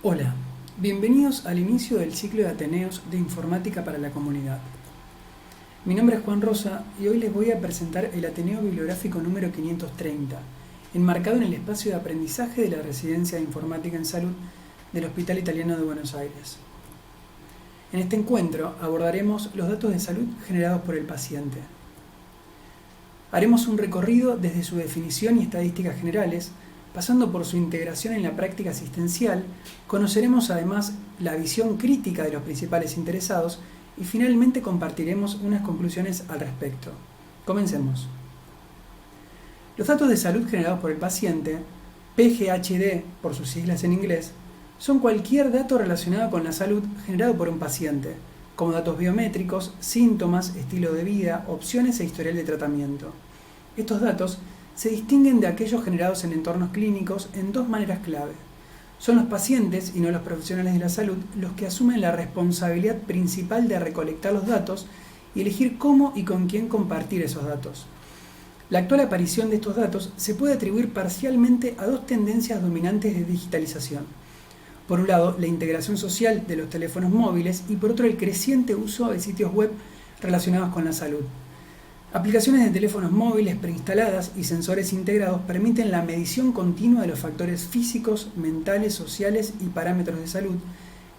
Hola, bienvenidos al inicio del ciclo de Ateneos de Informática para la Comunidad. Mi nombre es Juan Rosa y hoy les voy a presentar el Ateneo Bibliográfico número 530, enmarcado en el espacio de aprendizaje de la Residencia de Informática en Salud del Hospital Italiano de Buenos Aires. En este encuentro abordaremos los datos de salud generados por el paciente. Haremos un recorrido desde su definición y estadísticas generales, pasando por su integración en la práctica asistencial. Conoceremos además la visión crítica de los principales interesados y finalmente compartiremos unas conclusiones al respecto. Comencemos. Los datos de salud generados por el paciente, PGHD por sus siglas en inglés, son cualquier dato relacionado con la salud generado por un paciente, como datos biométricos, síntomas, estilo de vida, opciones e historial de tratamiento. Estos datos se distinguen de aquellos generados en entornos clínicos en dos maneras clave. Son los pacientes y no los profesionales de la salud los que asumen la responsabilidad principal de recolectar los datos y elegir cómo y con quién compartir esos datos. La actual aparición de estos datos se puede atribuir parcialmente a dos tendencias dominantes de digitalización. Por un lado, la integración social de los teléfonos móviles y por otro, el creciente uso de sitios web relacionados con la salud. Aplicaciones de teléfonos móviles preinstaladas y sensores integrados permiten la medición continua de los factores físicos, mentales, sociales y parámetros de salud,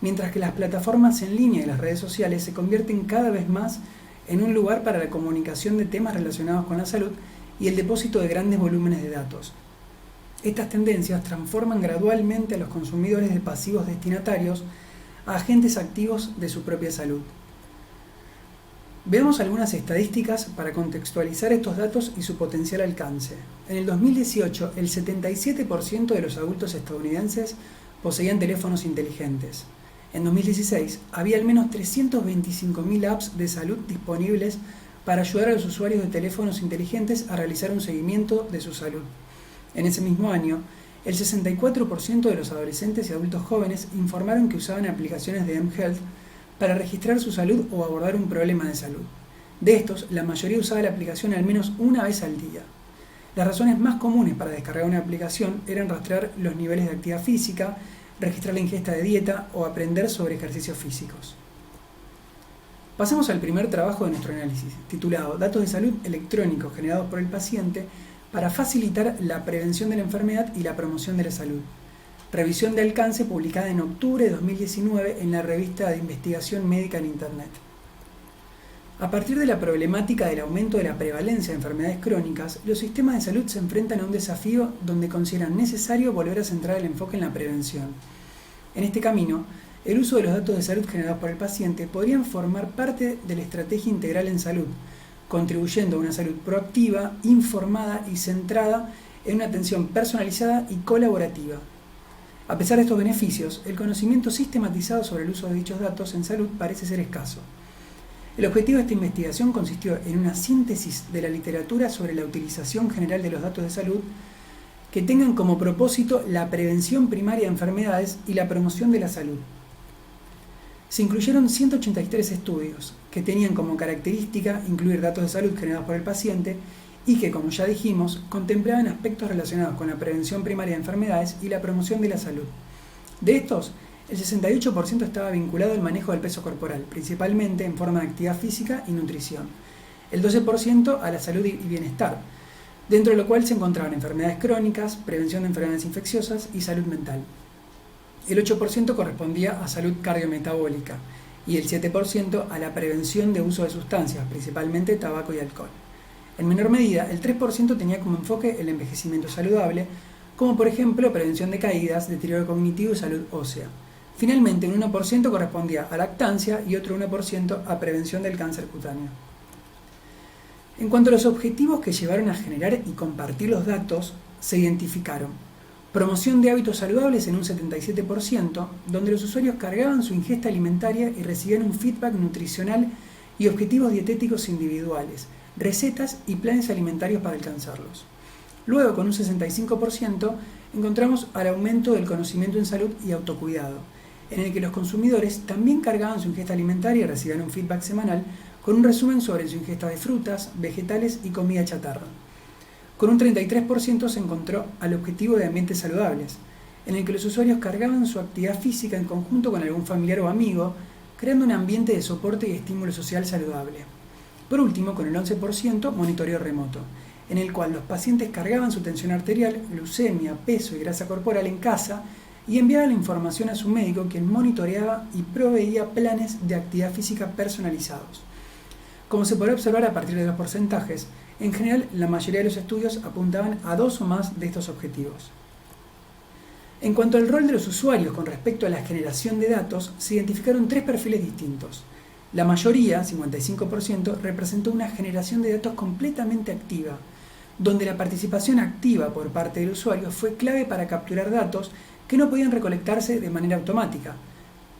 mientras que las plataformas en línea y las redes sociales se convierten cada vez más en un lugar para la comunicación de temas relacionados con la salud y el depósito de grandes volúmenes de datos. Estas tendencias transforman gradualmente a los consumidores de pasivos destinatarios a agentes activos de su propia salud. Veamos algunas estadísticas para contextualizar estos datos y su potencial alcance. En el 2018, el 77% de los adultos estadounidenses poseían teléfonos inteligentes. En 2016, había al menos 325.000 apps de salud disponibles para ayudar a los usuarios de teléfonos inteligentes a realizar un seguimiento de su salud. En ese mismo año, el 64% de los adolescentes y adultos jóvenes informaron que usaban aplicaciones de mHealth para registrar su salud o abordar un problema de salud. De estos, la mayoría usaba la aplicación al menos una vez al día. Las razones más comunes para descargar una aplicación eran rastrear los niveles de actividad física, registrar la ingesta de dieta o aprender sobre ejercicios físicos. Pasemos al primer trabajo de nuestro análisis, titulado Datos de salud electrónicos generados por el paciente para facilitar la prevención de la enfermedad y la promoción de la salud. Revisión de alcance publicada en octubre de 2019 en la revista de investigación médica en Internet. A partir de la problemática del aumento de la prevalencia de enfermedades crónicas, los sistemas de salud se enfrentan a un desafío donde consideran necesario volver a centrar el enfoque en la prevención. En este camino, el uso de los datos de salud generados por el paciente podrían formar parte de la estrategia integral en salud, contribuyendo a una salud proactiva, informada y centrada en una atención personalizada y colaborativa. A pesar de estos beneficios, el conocimiento sistematizado sobre el uso de dichos datos en salud parece ser escaso. El objetivo de esta investigación consistió en una síntesis de la literatura sobre la utilización general de los datos de salud que tengan como propósito la prevención primaria de enfermedades y la promoción de la salud. Se incluyeron 183 estudios que tenían como característica incluir datos de salud generados por el paciente y que, como ya dijimos, contemplaban aspectos relacionados con la prevención primaria de enfermedades y la promoción de la salud. De estos, el 68% estaba vinculado al manejo del peso corporal, principalmente en forma de actividad física y nutrición. El 12% a la salud y bienestar, dentro de lo cual se encontraban enfermedades crónicas, prevención de enfermedades infecciosas y salud mental. El 8% correspondía a salud cardiometabólica y el 7% a la prevención de uso de sustancias, principalmente tabaco y alcohol. En menor medida, el 3% tenía como enfoque el envejecimiento saludable, como por ejemplo prevención de caídas, deterioro cognitivo y salud ósea. Finalmente, un 1% correspondía a lactancia y otro 1% a prevención del cáncer cutáneo. En cuanto a los objetivos que llevaron a generar y compartir los datos, se identificaron promoción de hábitos saludables en un 77%, donde los usuarios cargaban su ingesta alimentaria y recibían un feedback nutricional y objetivos dietéticos individuales, recetas y planes alimentarios para alcanzarlos. Luego, con un 65%, encontramos al aumento del conocimiento en salud y autocuidado, en el que los consumidores también cargaban su ingesta alimentaria y recibían un feedback semanal con un resumen sobre su ingesta de frutas, vegetales y comida chatarra. Con un 33% se encontró al objetivo de ambientes saludables, en el que los usuarios cargaban su actividad física en conjunto con algún familiar o amigo, creando un ambiente de soporte y estímulo social saludable. Por último, con el 11%, monitoreo remoto, en el cual los pacientes cargaban su tensión arterial, glucemia, peso y grasa corporal en casa y enviaban la información a su médico, quien monitoreaba y proveía planes de actividad física personalizados. Como se podrá observar a partir de los porcentajes, en general la mayoría de los estudios apuntaban a 2 o más de estos objetivos. En cuanto al rol de los usuarios con respecto a la generación de datos, se identificaron 3 perfiles distintos. La mayoría, 55%, representó una generación de datos completamente activa, donde la participación activa por parte del usuario fue clave para capturar datos que no podían recolectarse de manera automática,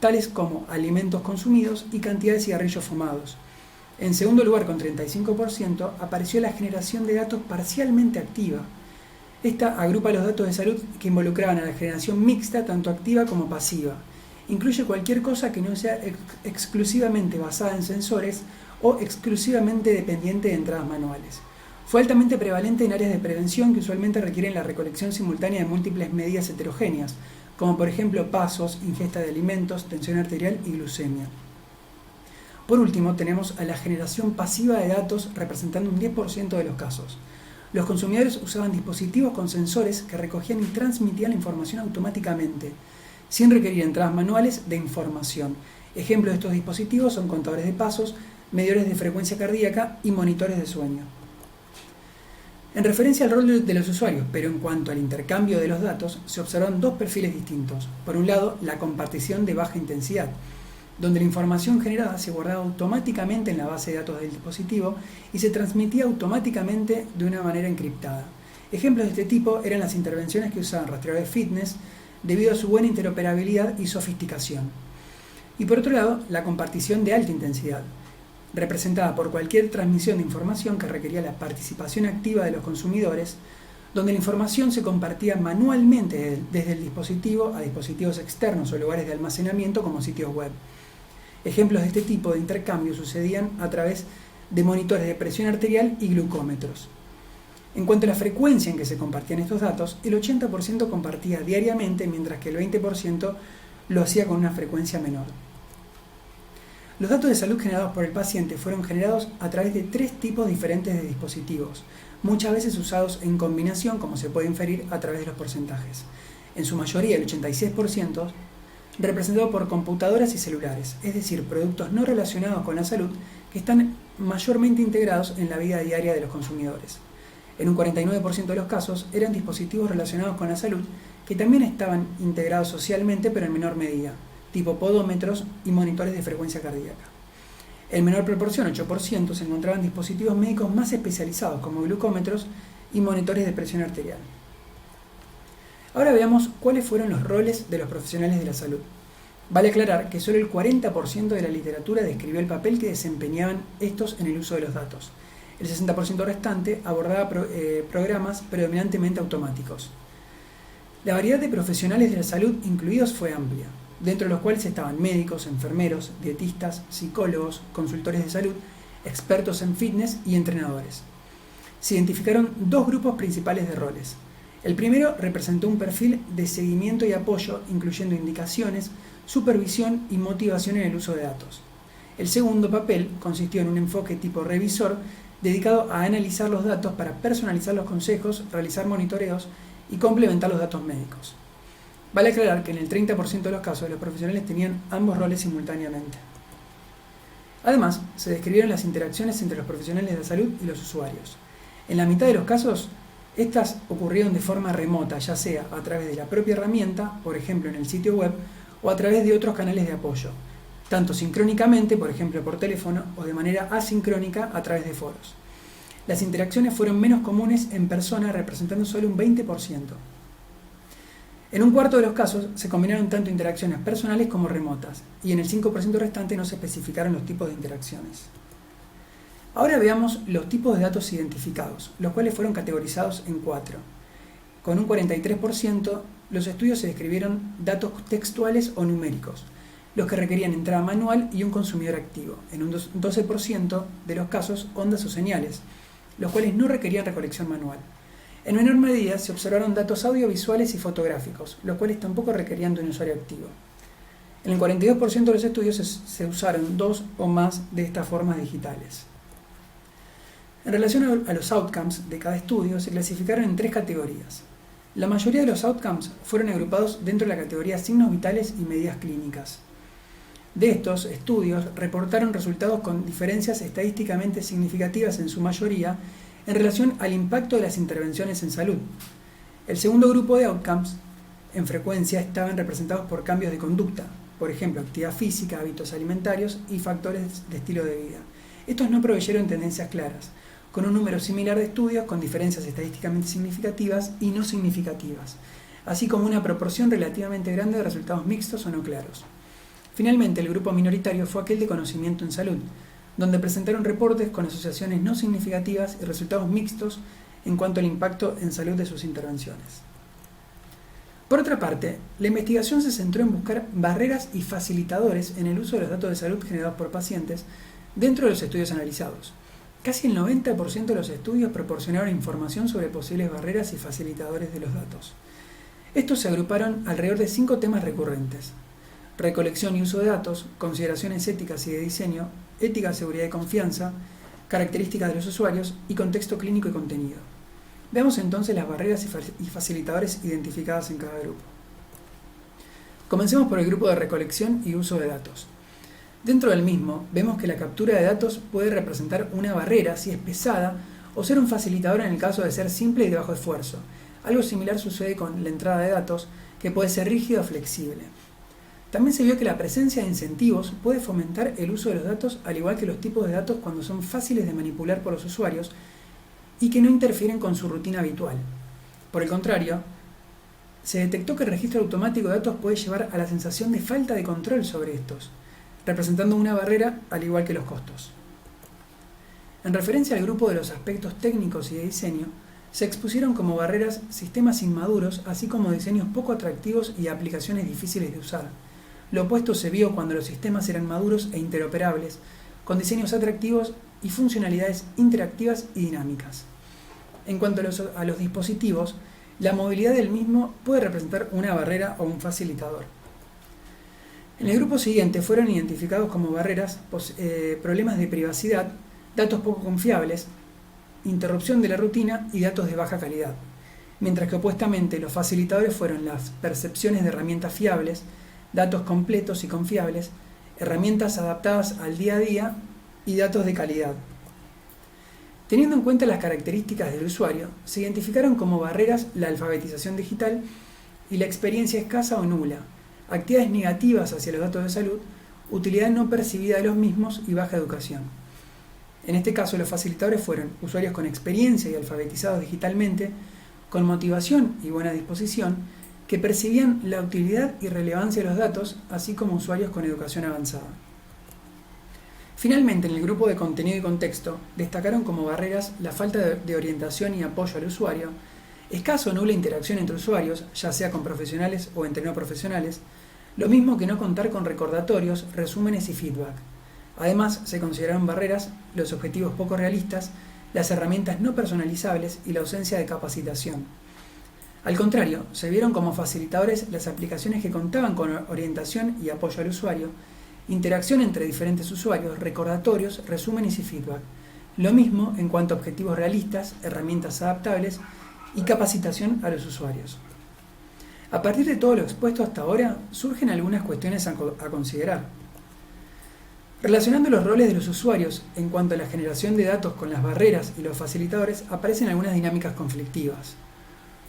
tales como alimentos consumidos y cantidad de cigarrillos fumados. En segundo lugar, con 35%, apareció la generación de datos parcialmente activa. Esta agrupa los datos de salud que involucraban a la generación mixta, tanto activa como pasiva. Incluye cualquier cosa que no sea exclusivamente basada en sensores o exclusivamente dependiente de entradas manuales. Fue altamente prevalente en áreas de prevención que usualmente requieren la recolección simultánea de múltiples medidas heterogéneas, como por ejemplo pasos, ingesta de alimentos, tensión arterial y glucemia. Por último, tenemos a la generación pasiva de datos representando un 10% de los casos. Los consumidores usaban dispositivos con sensores que recogían y transmitían la información automáticamente, sin requerir entradas manuales de información. Ejemplos de estos dispositivos son contadores de pasos, medidores de frecuencia cardíaca y monitores de sueño. En referencia al rol de los usuarios, pero en cuanto al intercambio de los datos, se observan 2 perfiles distintos. Por un lado, la compartición de baja intensidad, donde la información generada se guardaba automáticamente en la base de datos del dispositivo y se transmitía automáticamente de una manera encriptada. Ejemplos de este tipo eran las intervenciones que usaban rastreadores fitness debido a su buena interoperabilidad y sofisticación. Y por otro lado, la compartición de alta intensidad, representada por cualquier transmisión de información que requería la participación activa de los consumidores, donde la información se compartía manualmente desde el dispositivo a dispositivos externos o lugares de almacenamiento como sitios web. Ejemplos de este tipo de intercambio sucedían a través de monitores de presión arterial y glucómetros. En cuanto a la frecuencia en que se compartían estos datos, el 80% compartía diariamente, mientras que el 20% lo hacía con una frecuencia menor. Los datos de salud generados por el paciente fueron generados a través de 3 tipos diferentes de dispositivos, muchas veces usados en combinación, como se puede inferir a través de los porcentajes. En su mayoría, el 86%, representado por computadoras y celulares, es decir, productos no relacionados con la salud que están mayormente integrados en la vida diaria de los consumidores. En un 49% de los casos eran dispositivos relacionados con la salud que también estaban integrados socialmente pero en menor medida, tipo podómetros y monitores de frecuencia cardíaca. En menor proporción, 8%, se encontraban dispositivos médicos más especializados como glucómetros y monitores de presión arterial. Ahora veamos cuáles fueron los roles de los profesionales de la salud. Vale aclarar que solo el 40% de la literatura describió el papel que desempeñaban estos en el uso de los datos. El 60% restante abordaba programas predominantemente automáticos. La variedad de profesionales de la salud incluidos fue amplia, dentro de los cuales estaban médicos, enfermeros, dietistas, psicólogos, consultores de salud, expertos en fitness y entrenadores. Se identificaron 2 grupos principales de roles. El primero representó un perfil de seguimiento y apoyo, incluyendo indicaciones, supervisión y motivación en el uso de datos. El segundo papel consistió en un enfoque tipo revisor, dedicado a analizar los datos para personalizar los consejos, realizar monitoreos y complementar los datos médicos. Vale aclarar que en el 30% de los casos los profesionales tenían ambos roles simultáneamente. Además, se describieron las interacciones entre los profesionales de la salud y los usuarios. En la mitad de los casos, estas ocurrieron de forma remota, ya sea a través de la propia herramienta, por ejemplo en el sitio web, o a través de otros canales de apoyo, tanto sincrónicamente, por ejemplo por teléfono, o de manera asincrónica a través de foros. Las interacciones fueron menos comunes en persona, representando solo un 20%. En un cuarto de los casos se combinaron tanto interacciones personales como remotas, y en el 5% restante no se especificaron los tipos de interacciones. Ahora veamos los tipos de datos identificados, los cuales fueron categorizados en 4. Con un 43%, los estudios se describieron datos textuales o numéricos, los que requerían entrada manual y un consumidor activo. En un 12% de los casos, ondas o señales, los cuales no requerían recolección manual. En menor medida se observaron datos audiovisuales y fotográficos, los cuales tampoco requerían de un usuario activo. En el 42% de los estudios se usaron 2 o más de estas formas digitales. En relación a los outcomes de cada estudio, se clasificaron en 3 categorías. La mayoría de los outcomes fueron agrupados dentro de la categoría signos vitales y medidas clínicas. De estos estudios reportaron resultados con diferencias estadísticamente significativas en su mayoría en relación al impacto de las intervenciones en salud. El segundo grupo de outcomes en frecuencia estaban representados por cambios de conducta, por ejemplo, actividad física, hábitos alimentarios y factores de estilo de vida. Estos no proveyeron tendencias claras, con un número similar de estudios con diferencias estadísticamente significativas y no significativas, así como una proporción relativamente grande de resultados mixtos o no claros. Finalmente, el grupo minoritario fue aquel de conocimiento en salud, donde presentaron reportes con asociaciones no significativas y resultados mixtos en cuanto al impacto en salud de sus intervenciones. Por otra parte, la investigación se centró en buscar barreras y facilitadores en el uso de los datos de salud generados por pacientes dentro de los estudios analizados. Casi el 90% de los estudios proporcionaron información sobre posibles barreras y facilitadores de los datos. Estos se agruparon alrededor de 5 temas recurrentes: recolección y uso de datos, consideraciones éticas y de diseño, ética, seguridad y confianza, características de los usuarios y contexto clínico y contenido. Veamos entonces las barreras y facilitadores identificadas en cada grupo. Comencemos por el grupo de recolección y uso de datos. Dentro del mismo, vemos que la captura de datos puede representar una barrera si es pesada o ser un facilitador en el caso de ser simple y de bajo esfuerzo. Algo similar sucede con la entrada de datos, que puede ser rígida o flexible. También se vio que la presencia de incentivos puede fomentar el uso de los datos, al igual que los tipos de datos cuando son fáciles de manipular por los usuarios y que no interfieren con su rutina habitual. Por el contrario, se detectó que el registro automático de datos puede llevar a la sensación de falta de control sobre estos, representando una barrera al igual que los costos. En referencia al grupo de los aspectos técnicos y de diseño, se expusieron como barreras sistemas inmaduros, así como diseños poco atractivos y aplicaciones difíciles de usar. Lo opuesto se vio cuando los sistemas eran maduros e interoperables, con diseños atractivos y funcionalidades interactivas y dinámicas. En cuanto a los dispositivos, la movilidad del mismo puede representar una barrera o un facilitador. En el grupo siguiente fueron identificados como barreras problemas de privacidad, datos poco confiables, interrupción de la rutina y datos de baja calidad, mientras que opuestamente los facilitadores fueron las percepciones de herramientas fiables, datos completos y confiables, herramientas adaptadas al día a día y datos de calidad. Teniendo en cuenta las características del usuario, se identificaron como barreras la alfabetización digital y la experiencia escasa o nula, actividades negativas hacia los datos de salud, utilidad no percibida de los mismos y baja educación. En este caso, los facilitadores fueron usuarios con experiencia y alfabetizados digitalmente, con motivación y buena disposición, que percibían la utilidad y relevancia de los datos, así como usuarios con educación avanzada. Finalmente, en el grupo de contenido y contexto, destacaron como barreras la falta de orientación y apoyo al usuario, escaso o nula interacción entre usuarios, ya sea con profesionales o entre no profesionales, lo mismo que no contar con recordatorios, resúmenes y feedback. Además, se consideraron barreras los objetivos poco realistas, las herramientas no personalizables y la ausencia de capacitación. Al contrario, se vieron como facilitadores las aplicaciones que contaban con orientación y apoyo al usuario, interacción entre diferentes usuarios, recordatorios, resúmenes y feedback. Lo mismo en cuanto a objetivos realistas, herramientas adaptables y capacitación a los usuarios. A partir de todo lo expuesto hasta ahora, surgen algunas cuestiones a considerar. Relacionando los roles de los usuarios en cuanto a la generación de datos con las barreras y los facilitadores, aparecen algunas dinámicas conflictivas.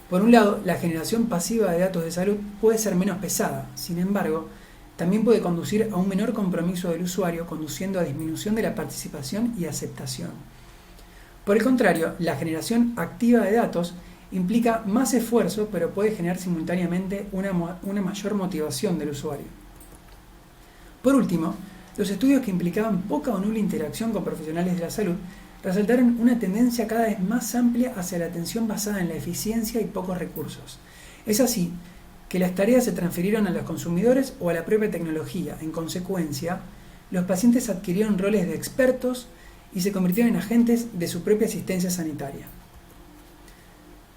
Por un lado, la generación pasiva de datos de salud puede ser menos pesada, sin embargo, también puede conducir a un menor compromiso del usuario, conduciendo a disminución de la participación y aceptación. Por el contrario, la generación activa de datos implica más esfuerzo, pero puede generar simultáneamente una mayor motivación del usuario. Por último, los estudios que implicaban poca o nula interacción con profesionales de la salud resaltaron una tendencia cada vez más amplia hacia la atención basada en la eficiencia y pocos recursos. Es así que las tareas se transfirieron a los consumidores o a la propia tecnología. En consecuencia, los pacientes adquirieron roles de expertos y se convirtieron en agentes de su propia asistencia sanitaria.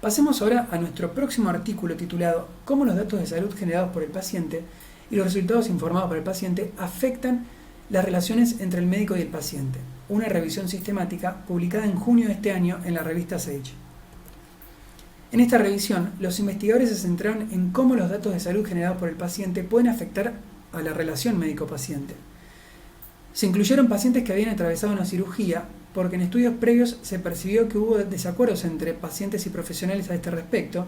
Pasemos ahora a nuestro próximo artículo titulado "Cómo los datos de salud generados por el paciente y los resultados informados por el paciente afectan las relaciones entre el médico y el paciente", una revisión sistemática publicada en junio de este año en la revista Sage. En esta revisión, los investigadores se centraron en cómo los datos de salud generados por el paciente pueden afectar a la relación médico-paciente. Se incluyeron pacientes que habían atravesado una cirugía, porque en estudios previos se percibió que hubo desacuerdos entre pacientes y profesionales a este respecto,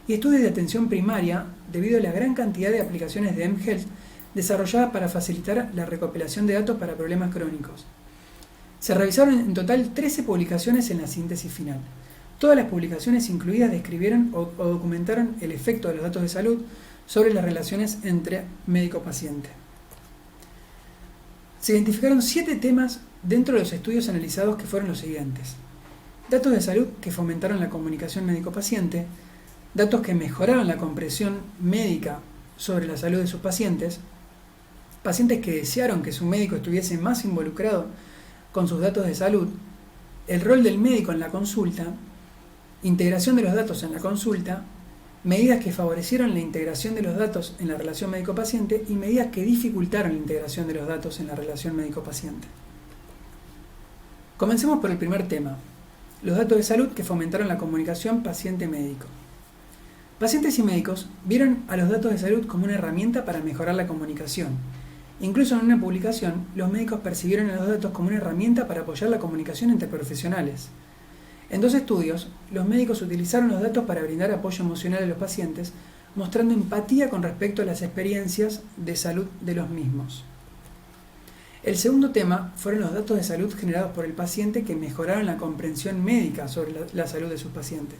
y estudios de atención primaria debido a la gran cantidad de aplicaciones de mHealth desarrolladas para facilitar la recopilación de datos para problemas crónicos. Se revisaron en total 13 publicaciones en la síntesis final. Todas las publicaciones incluidas describieron o documentaron el efecto de los datos de salud sobre las relaciones entre médico-paciente. Se identificaron 7 temas dentro de los estudios analizados, que fueron los siguientes: datos de salud que fomentaron la comunicación médico-paciente, datos que mejoraron la comprensión médica sobre la salud de sus pacientes, pacientes que desearon que su médico estuviese más involucrado con sus datos de salud, el rol del médico en la consulta, integración de los datos en la consulta, medidas que favorecieron la integración de los datos en la relación médico-paciente y medidas que dificultaron la integración de los datos en la relación médico-paciente. Comencemos por el primer tema: los datos de salud que fomentaron la comunicación paciente-médico. Pacientes y médicos vieron a los datos de salud como una herramienta para mejorar la comunicación. Incluso en una publicación, los médicos percibieron a los datos como una herramienta para apoyar la comunicación entre profesionales. En 2 estudios, los médicos utilizaron los datos para brindar apoyo emocional a los pacientes, mostrando empatía con respecto a las experiencias de salud de los mismos. El segundo tema fueron los datos de salud generados por el paciente que mejoraron la comprensión médica sobre la salud de sus pacientes.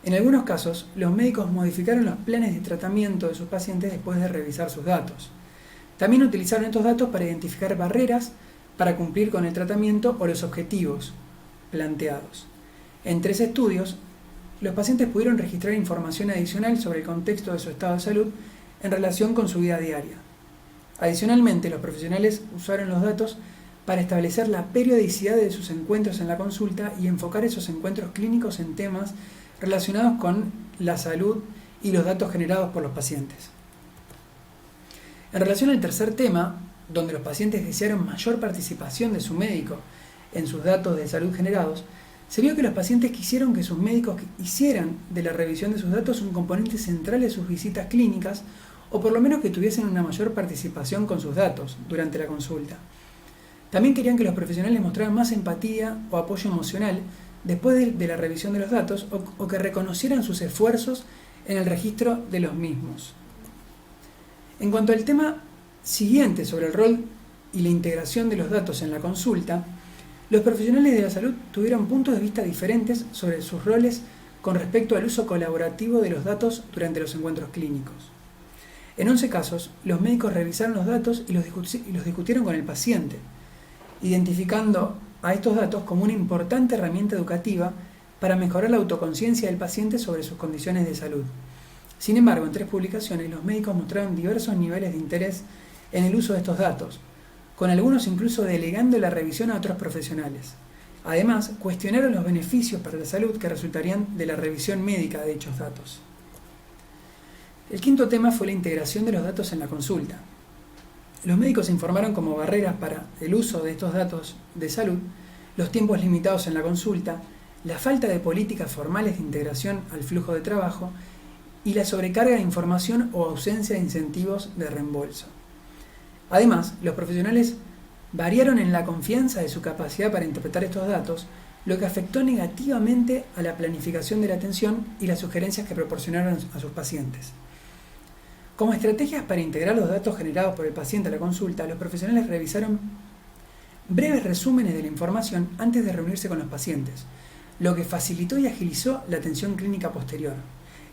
En algunos casos, los médicos modificaron los planes de tratamiento de sus pacientes después de revisar sus datos. También utilizaron estos datos para identificar barreras para cumplir con el tratamiento o los objetivos planteados. En 3 estudios, los pacientes pudieron registrar información adicional sobre el contexto de su estado de salud en relación con su vida diaria. Adicionalmente, los profesionales usaron los datos para establecer la periodicidad de sus encuentros en la consulta y enfocar esos encuentros clínicos en temas relacionados con la salud y los datos generados por los pacientes. En relación al tercer tema, donde los pacientes desearon mayor participación de su médico en sus datos de salud generados, se vio que los pacientes quisieron que sus médicos hicieran de la revisión de sus datos un componente central de sus visitas clínicas, o por lo menos que tuviesen una mayor participación con sus datos durante la consulta. También querían que los profesionales mostraran más empatía o apoyo emocional después de la revisión de los datos, o que reconocieran sus esfuerzos en el registro de los mismos. En cuanto al tema siguiente sobre el rol y la integración de los datos en la consulta, los profesionales de la salud tuvieron puntos de vista diferentes sobre sus roles con respecto al uso colaborativo de los datos durante los encuentros clínicos. En 11 casos, los médicos revisaron los datos y los discutieron con el paciente, identificando a estos datos como una importante herramienta educativa para mejorar la autoconciencia del paciente sobre sus condiciones de salud. Sin embargo, en 3 publicaciones, los médicos mostraron diversos niveles de interés en el uso de estos datos, con algunos incluso delegando la revisión a otros profesionales. Además, cuestionaron los beneficios para la salud que resultarían de la revisión médica de dichos datos. El quinto tema fue la integración de los datos en la consulta. Los médicos informaron como barreras para el uso de estos datos de salud los tiempos limitados en la consulta, la falta de políticas formales de integración al flujo de trabajo y la sobrecarga de información o ausencia de incentivos de reembolso. Además, los profesionales variaron en la confianza de su capacidad para interpretar estos datos, lo que afectó negativamente a la planificación de la atención y las sugerencias que proporcionaron a sus pacientes. Como estrategias para integrar los datos generados por el paciente a la consulta, los profesionales revisaron breves resúmenes de la información antes de reunirse con los pacientes, lo que facilitó y agilizó la atención clínica posterior.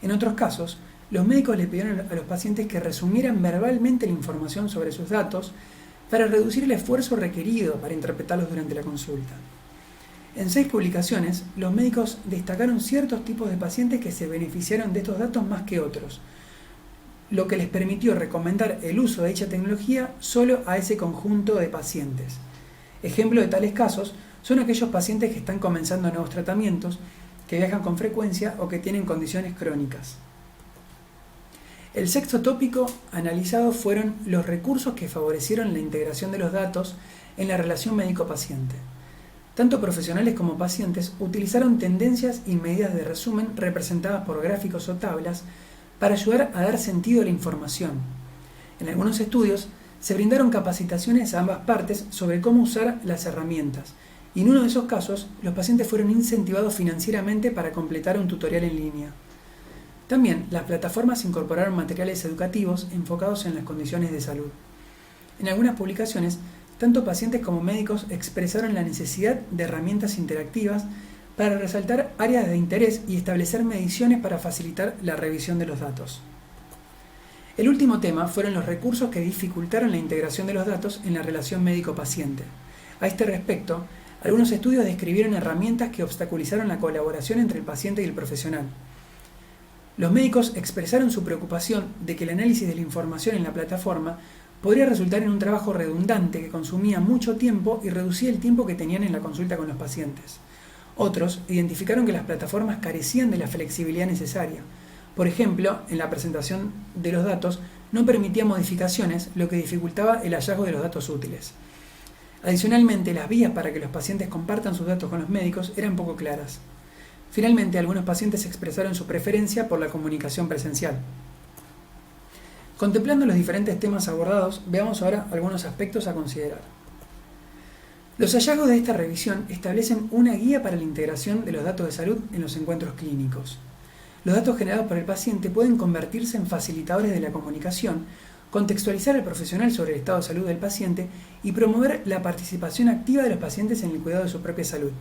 En otros casos, los médicos le pidieron a los pacientes que resumieran verbalmente la información sobre sus datos para reducir el esfuerzo requerido para interpretarlos durante la consulta. En 6 publicaciones, los médicos destacaron ciertos tipos de pacientes que se beneficiaron de estos datos más que otros, lo que les permitió recomendar el uso de dicha tecnología solo a ese conjunto de pacientes. Ejemplo de tales casos son aquellos pacientes que están comenzando nuevos tratamientos que viajan con frecuencia o que tienen condiciones crónicas. El sexto tópico analizado fueron los recursos que favorecieron la integración de los datos en la relación médico-paciente. Tanto profesionales como pacientes utilizaron tendencias y medidas de resumen representadas por gráficos o tablas para ayudar a dar sentido a la información. En algunos estudios se brindaron capacitaciones a ambas partes sobre cómo usar las herramientas, y en uno de esos casos los pacientes fueron incentivados financieramente para completar un tutorial en línea. También las plataformas incorporaron materiales educativos enfocados en las condiciones de salud. En algunas publicaciones, tanto pacientes como médicos expresaron la necesidad de herramientas interactivas para resaltar áreas de interés y establecer mediciones para facilitar la revisión de los datos. El último tema fueron los recursos que dificultaron la integración de los datos en la relación médico-paciente. A este respecto, algunos estudios describieron herramientas que obstaculizaron la colaboración entre el paciente y el profesional. Los médicos expresaron su preocupación de que el análisis de la información en la plataforma podría resultar en un trabajo redundante que consumía mucho tiempo y reducía el tiempo que tenían en la consulta con los pacientes. Otros identificaron que las plataformas carecían de la flexibilidad necesaria. Por ejemplo, en la presentación de los datos no permitía modificaciones, lo que dificultaba el hallazgo de los datos útiles. Adicionalmente, las vías para que los pacientes compartan sus datos con los médicos eran poco claras. Finalmente, algunos pacientes expresaron su preferencia por la comunicación presencial. Contemplando los diferentes temas abordados, veamos ahora algunos aspectos a considerar. Los hallazgos de esta revisión establecen una guía para la integración de los datos de salud en los encuentros clínicos. Los datos generados por el paciente pueden convertirse en facilitadores de la comunicación, contextualizar al profesional sobre el estado de salud del paciente y promover la participación activa de los pacientes en el cuidado de su propia salud.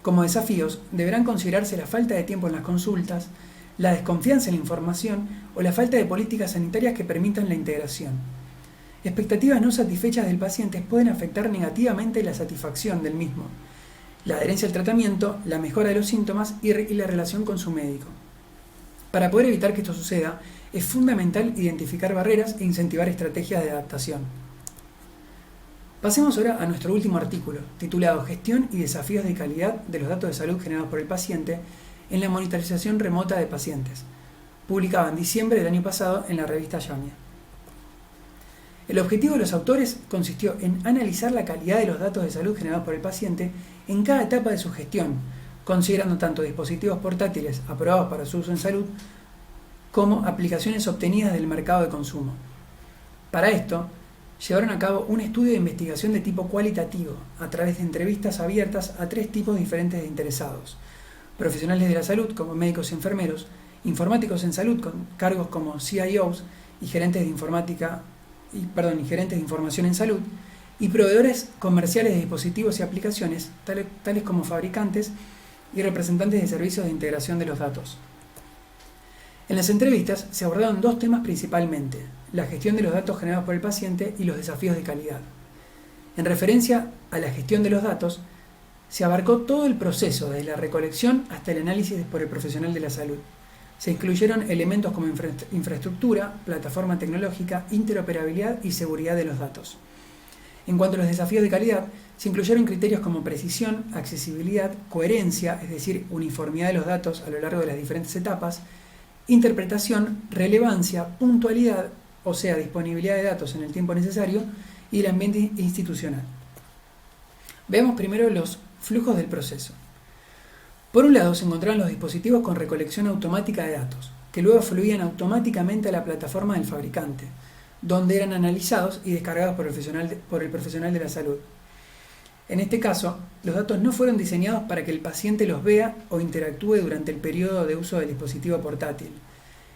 Como desafíos, deberán considerarse la falta de tiempo en las consultas, la desconfianza en la información o la falta de políticas sanitarias que permitan la integración. Expectativas no satisfechas del paciente pueden afectar negativamente la satisfacción del mismo, la adherencia al tratamiento, la mejora de los síntomas y la relación con su médico. Para poder evitar que esto suceda, es fundamental identificar barreras e incentivar estrategias de adaptación. Pasemos ahora a nuestro último artículo, titulado Gestión y desafíos de calidad de los datos de salud generados por el paciente en la monitorización remota de pacientes, publicado en diciembre del año pasado en la revista JAMA. El objetivo de los autores consistió en analizar la calidad de los datos de salud generados por el paciente en cada etapa de su gestión, considerando tanto dispositivos portátiles aprobados para su uso en salud como aplicaciones obtenidas del mercado de consumo. Para esto, llevaron a cabo un estudio de investigación de tipo cualitativo a través de entrevistas abiertas a 3 tipos diferentes de interesados: profesionales de la salud como médicos y enfermeros, informáticos en salud con cargos como CIOs y gerentes de información en salud, y proveedores comerciales de dispositivos y aplicaciones, tales como fabricantes y representantes de servicios de integración de los datos. En las entrevistas se abordaron 2 temas principalmente: la gestión de los datos generados por el paciente y los desafíos de calidad. En referencia a la gestión de los datos, se abarcó todo el proceso, desde la recolección hasta el análisis por el profesional de la salud. Se incluyeron elementos como infraestructura, plataforma tecnológica, interoperabilidad y seguridad de los datos. En cuanto a los desafíos de calidad, se incluyeron criterios como precisión, accesibilidad, coherencia, es decir, uniformidad de los datos a lo largo de las diferentes etapas, interpretación, relevancia, puntualidad, o sea, disponibilidad de datos en el tiempo necesario, y el ambiente institucional. Veamos primero los flujos del proceso. Por un lado se encontraban los dispositivos con recolección automática de datos, que luego fluían automáticamente a la plataforma del fabricante, donde eran analizados y descargados por el profesional de la salud. En este caso, los datos no fueron diseñados para que el paciente los vea o interactúe durante el periodo de uso del dispositivo portátil.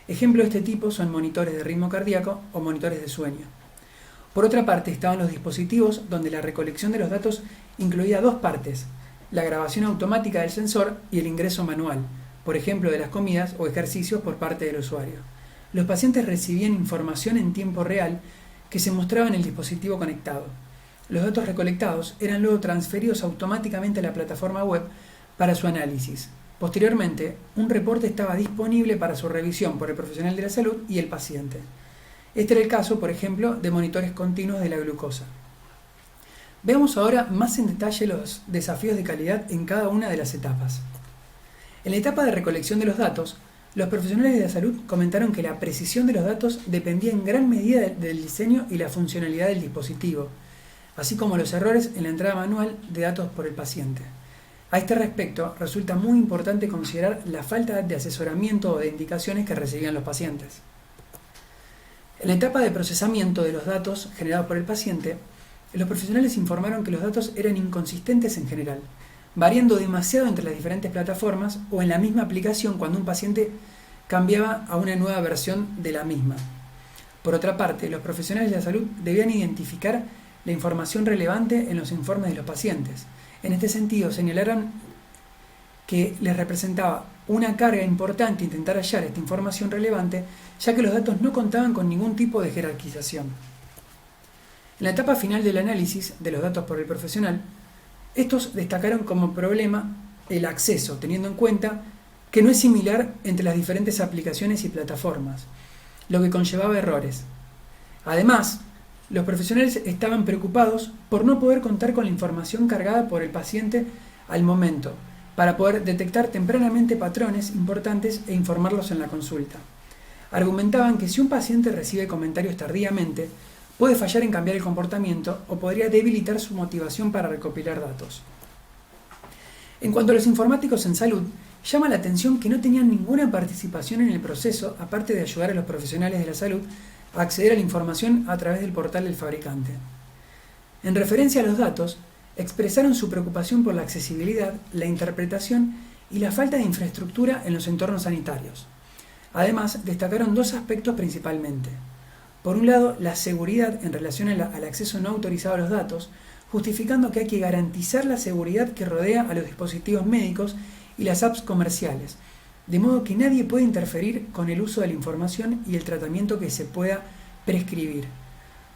Ejemplos de este tipo son monitores de ritmo cardíaco o monitores de sueño. Por otra parte, estaban los dispositivos donde la recolección de los datos incluía 2 partes: la grabación automática del sensor y el ingreso manual, por ejemplo de las comidas o ejercicios por parte del usuario. Los pacientes recibían información en tiempo real que se mostraba en el dispositivo conectado. Los datos recolectados eran luego transferidos automáticamente a la plataforma web para su análisis. Posteriormente, un reporte estaba disponible para su revisión por el profesional de la salud y el paciente. Este era el caso, por ejemplo, de monitores continuos de la glucosa. Veamos ahora más en detalle los desafíos de calidad en cada una de las etapas. En la etapa de recolección de los datos, los profesionales de la salud comentaron que la precisión de los datos dependía en gran medida del diseño y la funcionalidad del dispositivo, así como los errores en la entrada manual de datos por el paciente. A este respecto, resulta muy importante considerar la falta de asesoramiento o de indicaciones que recibían los pacientes. En la etapa de procesamiento de los datos generados por el paciente, los profesionales informaron que los datos eran inconsistentes en general, variando demasiado entre las diferentes plataformas o en la misma aplicación cuando un paciente cambiaba a una nueva versión de la misma. Por otra parte, los profesionales de la salud debían identificar la información relevante en los informes de los pacientes. En este sentido, señalaron que les representaba una carga importante intentar hallar esta información relevante, ya que los datos no contaban con ningún tipo de jerarquización. En la etapa final del análisis de los datos por el profesional, estos destacaron como problema el acceso, teniendo en cuenta que no es similar entre las diferentes aplicaciones y plataformas, lo que conllevaba errores. Además, los profesionales estaban preocupados por no poder contar con la información cargada por el paciente al momento, para poder detectar tempranamente patrones importantes e informarlos en la consulta. Argumentaban que si un paciente recibe comentarios tardíamente, puede fallar en cambiar el comportamiento o podría debilitar su motivación para recopilar datos. En cuanto a los informáticos en salud, llama la atención que no tenían ninguna participación en el proceso, aparte de ayudar a los profesionales de la salud a acceder a la información a través del portal del fabricante. En referencia a los datos, expresaron su preocupación por la accesibilidad, la interpretación y la falta de infraestructura en los entornos sanitarios. Además, destacaron dos aspectos principalmente. Por un lado, la seguridad en relación al acceso no autorizado a los datos, justificando que hay que garantizar la seguridad que rodea a los dispositivos médicos y las apps comerciales, de modo que nadie puede interferir con el uso de la información y el tratamiento que se pueda prescribir.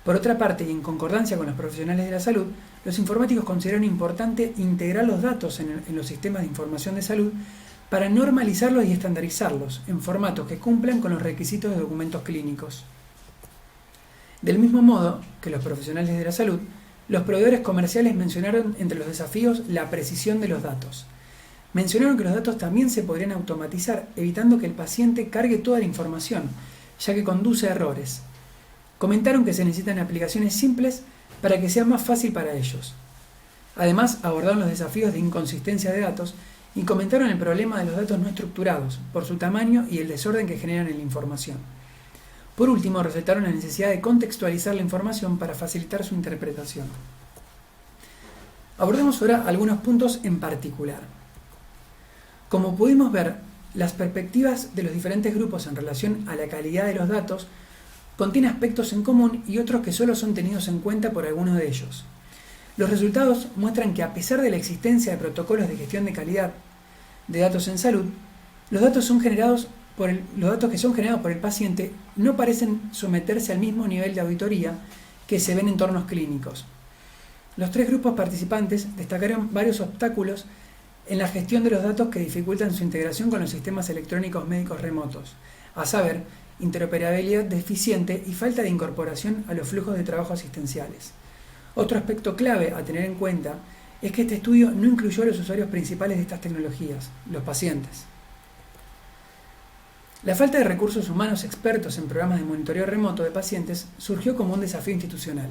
Por otra parte, y en concordancia con los profesionales de la salud, los informáticos consideraron importante integrar los datos en los sistemas de información de salud para normalizarlos y estandarizarlos en formatos que cumplan con los requisitos de documentos clínicos. Del mismo modo que los profesionales de la salud, los proveedores comerciales mencionaron entre los desafíos la precisión de los datos. Mencionaron que los datos también se podrían automatizar, evitando que el paciente cargue toda la información, ya que conduce a errores. Comentaron que se necesitan aplicaciones simples para que sea más fácil para ellos. Además, abordaron los desafíos de inconsistencia de datos y comentaron el problema de los datos no estructurados, por su tamaño y el desorden que generan en la información. Por último, resaltaron la necesidad de contextualizar la información para facilitar su interpretación. Abordemos ahora algunos puntos en particular. Como pudimos ver, las perspectivas de los diferentes grupos en relación a la calidad de los datos contienen aspectos en común y otros que solo son tenidos en cuenta por algunos de ellos. Los resultados muestran que a pesar de la existencia de protocolos de gestión de calidad de datos en salud, los datos que son generados por el paciente no parecen someterse al mismo nivel de auditoría que se ven en entornos clínicos. Los tres grupos participantes destacaron varios obstáculos en la gestión de los datos que dificultan su integración con los sistemas electrónicos médicos remotos, a saber, interoperabilidad deficiente y falta de incorporación a los flujos de trabajo asistenciales. Otro aspecto clave a tener en cuenta es que este estudio no incluyó a los usuarios principales de estas tecnologías, los pacientes. La falta de recursos humanos expertos en programas de monitoreo remoto de pacientes surgió como un desafío institucional.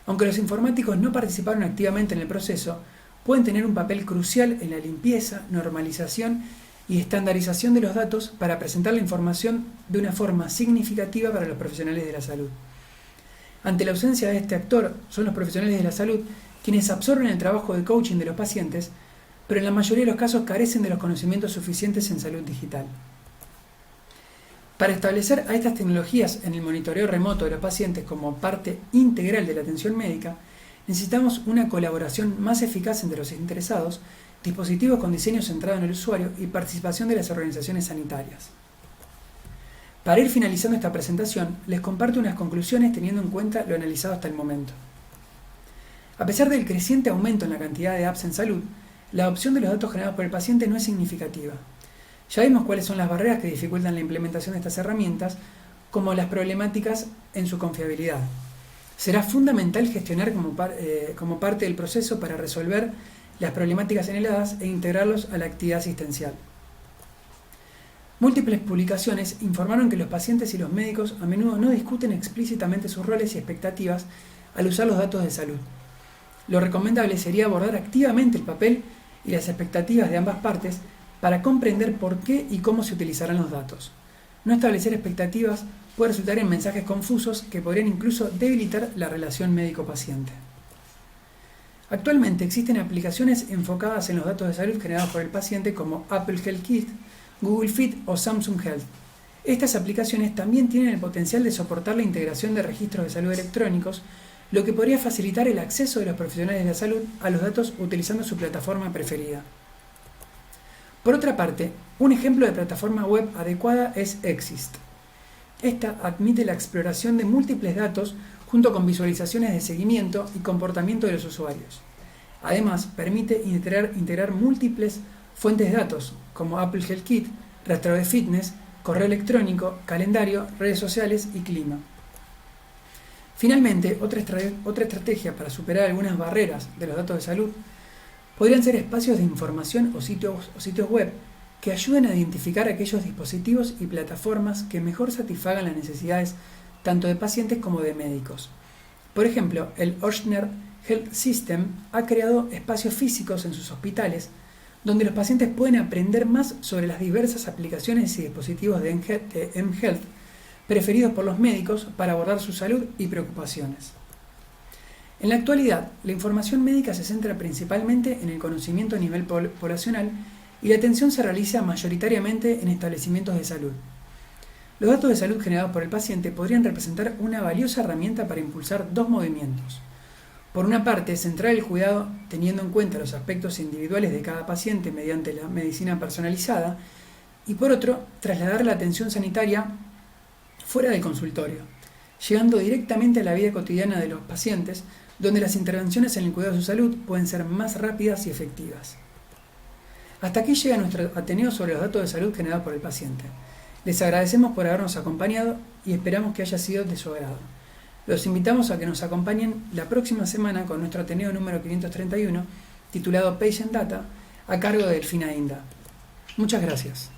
Aunque los informáticos no participaron activamente en el proceso, pueden tener un papel crucial en la limpieza, normalización y estandarización de los datos para presentar la información de una forma significativa para los profesionales de la salud. Ante la ausencia de este actor, son los profesionales de la salud quienes absorben el trabajo de coaching de los pacientes, pero en la mayoría de los casos carecen de los conocimientos suficientes en salud digital. Para establecer a estas tecnologías en el monitoreo remoto de los pacientes como parte integral de la atención médica, necesitamos una colaboración más eficaz entre los interesados, dispositivos con diseño centrado en el usuario y participación de las organizaciones sanitarias. Para ir finalizando esta presentación, les comparto unas conclusiones teniendo en cuenta lo analizado hasta el momento. A pesar del creciente aumento en la cantidad de apps en salud, la adopción de los datos generados por el paciente no es significativa. Ya vimos cuáles son las barreras que dificultan la implementación de estas herramientas, como las problemáticas en su confiabilidad. Será fundamental gestionar como parte del proceso para resolver las problemáticas señaladas e integrarlos a la actividad asistencial. Múltiples publicaciones informaron que los pacientes y los médicos a menudo no discuten explícitamente sus roles y expectativas al usar los datos de salud. Lo recomendable sería abordar activamente el papel y las expectativas de ambas partes para comprender por qué y cómo se utilizarán los datos. No establecer expectativas puede resultar en mensajes confusos que podrían incluso debilitar la relación médico-paciente. Actualmente existen aplicaciones enfocadas en los datos de salud generados por el paciente como Apple Health Kit, Google Fit o Samsung Health. Estas aplicaciones también tienen el potencial de soportar la integración de registros de salud electrónicos, lo que podría facilitar el acceso de los profesionales de la salud a los datos utilizando su plataforma preferida. Por otra parte, un ejemplo de plataforma web adecuada es Exist. Esta admite la exploración de múltiples datos junto con visualizaciones de seguimiento y comportamiento de los usuarios. Además, permite integrar múltiples fuentes de datos como Apple Health Kit, rastreo de fitness, correo electrónico, calendario, redes sociales y clima. Finalmente, otra estrategia para superar algunas barreras de los datos de salud podrían ser espacios de información o sitios web que ayuden a identificar aquellos dispositivos y plataformas que mejor satisfagan las necesidades tanto de pacientes como de médicos. Por ejemplo, el Ochsner Health System ha creado espacios físicos en sus hospitales donde los pacientes pueden aprender más sobre las diversas aplicaciones y dispositivos de mHealth preferidos por los médicos para abordar su salud y preocupaciones. En la actualidad, la información médica se centra principalmente en el conocimiento a nivel poblacional y la atención se realiza mayoritariamente en establecimientos de salud. Los datos de salud generados por el paciente podrían representar una valiosa herramienta para impulsar dos movimientos. Por una parte, centrar el cuidado teniendo en cuenta los aspectos individuales de cada paciente mediante la medicina personalizada, y por otro, trasladar la atención sanitaria fuera del consultorio, llegando directamente a la vida cotidiana de los pacientes, donde las intervenciones en el cuidado de su salud pueden ser más rápidas y efectivas. Hasta aquí llega nuestro Ateneo sobre los datos de salud generados por el paciente. Les agradecemos por habernos acompañado y esperamos que haya sido de su agrado. Los invitamos a que nos acompañen la próxima semana con nuestro Ateneo número 531, titulado Patient Data, a cargo de Delfina Inda. Muchas gracias.